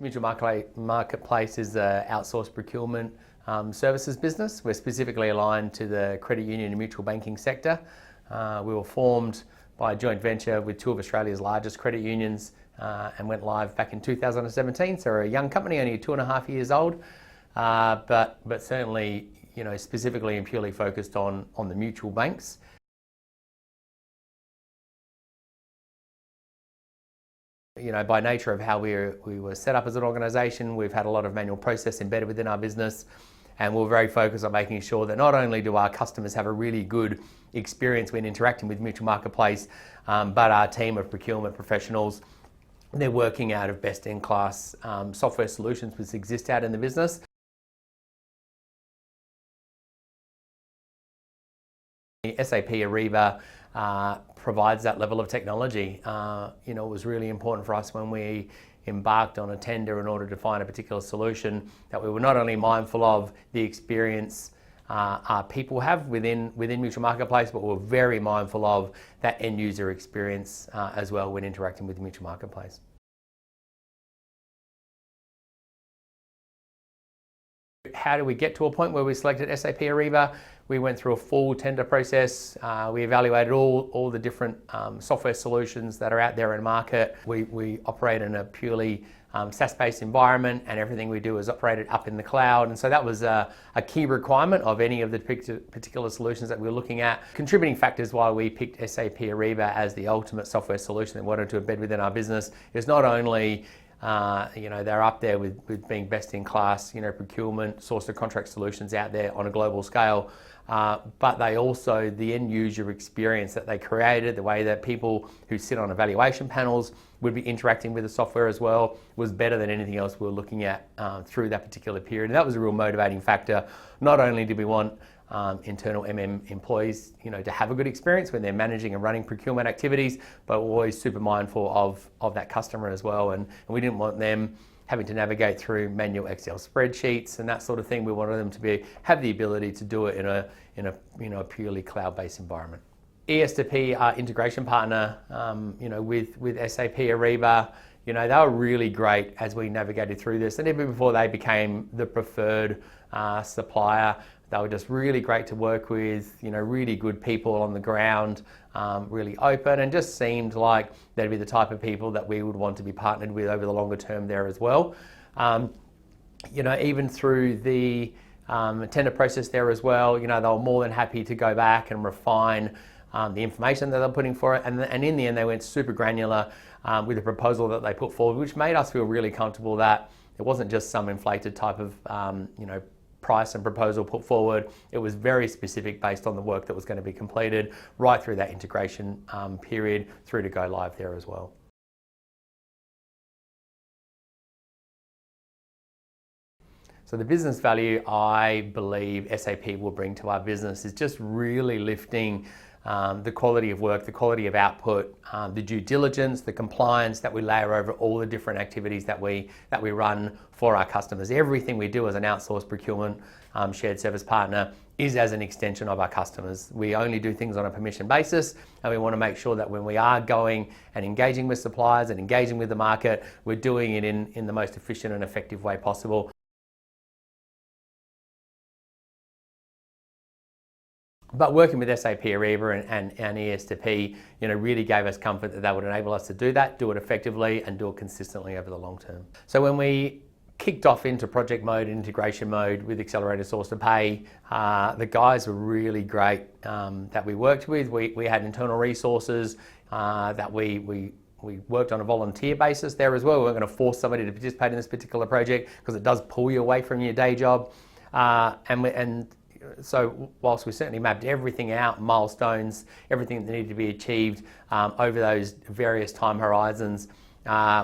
Mutual Marketplace is an outsourced procurement services business. We're specifically aligned to the credit union and mutual banking sector. We were formed by a joint venture with two of Australia's largest credit unions and went live back in 2017. So we're a young company, only 2.5 years old, but certainly, specifically and purely focused on the mutual banks. By nature of how we were set up as an organisation, we've had a lot of manual process embedded within our business, and we're very focused on making sure that not only do our customers have a really good experience when interacting with Mutual Marketplace, but our team of procurement professionals, they're working out of best-in-class software solutions which exist out in the business. SAP Ariba provides that level of technology. It was really important for us when we embarked on a tender in order to find a particular solution that we were not only mindful of the experience our people have within Mutual Marketplace, but we're very mindful of that end user experience as well when interacting with Mutual Marketplace. How do we get to a point where we selected SAP Ariba? We went through a full tender process. We evaluated all the different software solutions that are out there in market. We operate in a purely SaaS-based environment, and everything we do is operated up in the cloud. And so that was a key requirement of any of the particular solutions that we were looking at. Contributing factors why we picked SAP Ariba as the ultimate software solution that we wanted to embed within our business is not only they're up there with being best in class, procurement, source to contract solutions out there on a global scale, but they also, the end user experience that they created, the way that people who sit on evaluation panels would be interacting with the software as well, was better than anything else we were looking at through that particular period. And that was a real motivating factor. Not only did we want internal employees, to have a good experience when they're managing and running procurement activities, but we're always super mindful of that customer as well. And we didn't want them having to navigate through manual Excel spreadsheets and that sort of thing. We wanted them to have the ability to do it in a purely cloud-based environment. ES2P, our integration partner, with SAP Ariba, they were really great as we navigated through this, and even before they became the preferred supplier. They were just really great to work with, really good people on the ground, really open, and just seemed like they'd be the type of people that we would want to be partnered with over the longer term there as well. Even through the tender process there as well, they were more than happy to go back and refine the information that they're putting for it. And in the end, they went super granular with the proposal that they put forward, which made us feel really comfortable that it wasn't just some inflated type of, price and proposal put forward. It was very specific based on the work that was going to be completed right through that integration period through to go live there as well. So the business value I believe SAP will bring to our business is just really lifting the quality of work, the quality of output, the due diligence, the compliance that we layer over all the different activities that we run for our customers. Everything we do as an outsourced procurement shared service partner is as an extension of our customers. We only do things on a permission basis, and we want to make sure that when we are going and engaging with suppliers and engaging with the market, we're doing it in the most efficient and effective way possible. But working with SAP Ariba and ES2P, really gave us comfort that would enable us to do that, do it effectively, and do it consistently over the long term. So when we kicked off into project mode and integration mode with Accelerated Source-to-Pay, the guys were really great that we worked with. We had internal resources that we worked on a volunteer basis there as well. We weren't going to force somebody to participate in this particular project because it does pull you away from your day job. So whilst we certainly mapped everything out, milestones, everything that needed to be achieved over those various time horizons,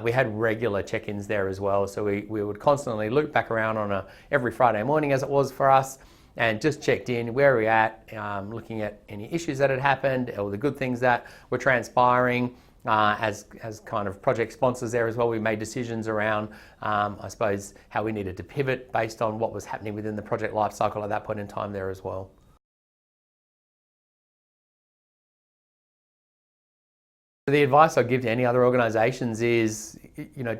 we had regular check-ins there as well. So we would constantly loop back around on every Friday morning, as it was for us, and just checked in where we're at, looking at any issues that had happened or the good things that were transpiring. As kind of project sponsors there as well, we made decisions around, I suppose, how we needed to pivot based on what was happening within the project lifecycle at that point in time there as well. The advice I'd give to any other organisations is,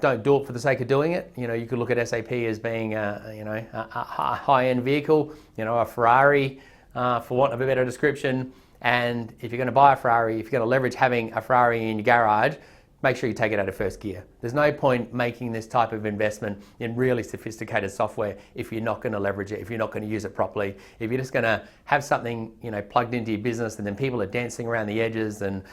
don't do it for the sake of doing it. You could look at SAP as being a high-end vehicle, a Ferrari, for want of a better description. And if you're going to buy a Ferrari, if you're going to leverage having a Ferrari in your garage, make sure you take it out of first gear. There's no point making this type of investment in really sophisticated software if you're not going to leverage it, if you're not going to use it properly. If you're just going to have something plugged into your business and then people are dancing around the edges and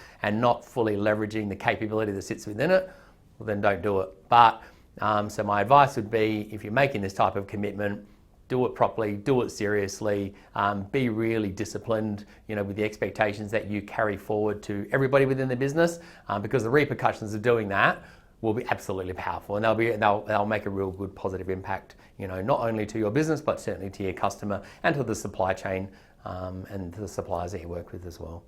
not fully leveraging the capability that sits within it, well then don't do it. But so my advice would be, if you're making this type of commitment, do it properly, do it seriously, be really disciplined, with the expectations that you carry forward to everybody within the business, because the repercussions of doing that will be absolutely powerful, and they'll make a real good positive impact, not only to your business, but certainly to your customer and to the supply chain, and to the suppliers that you work with as well.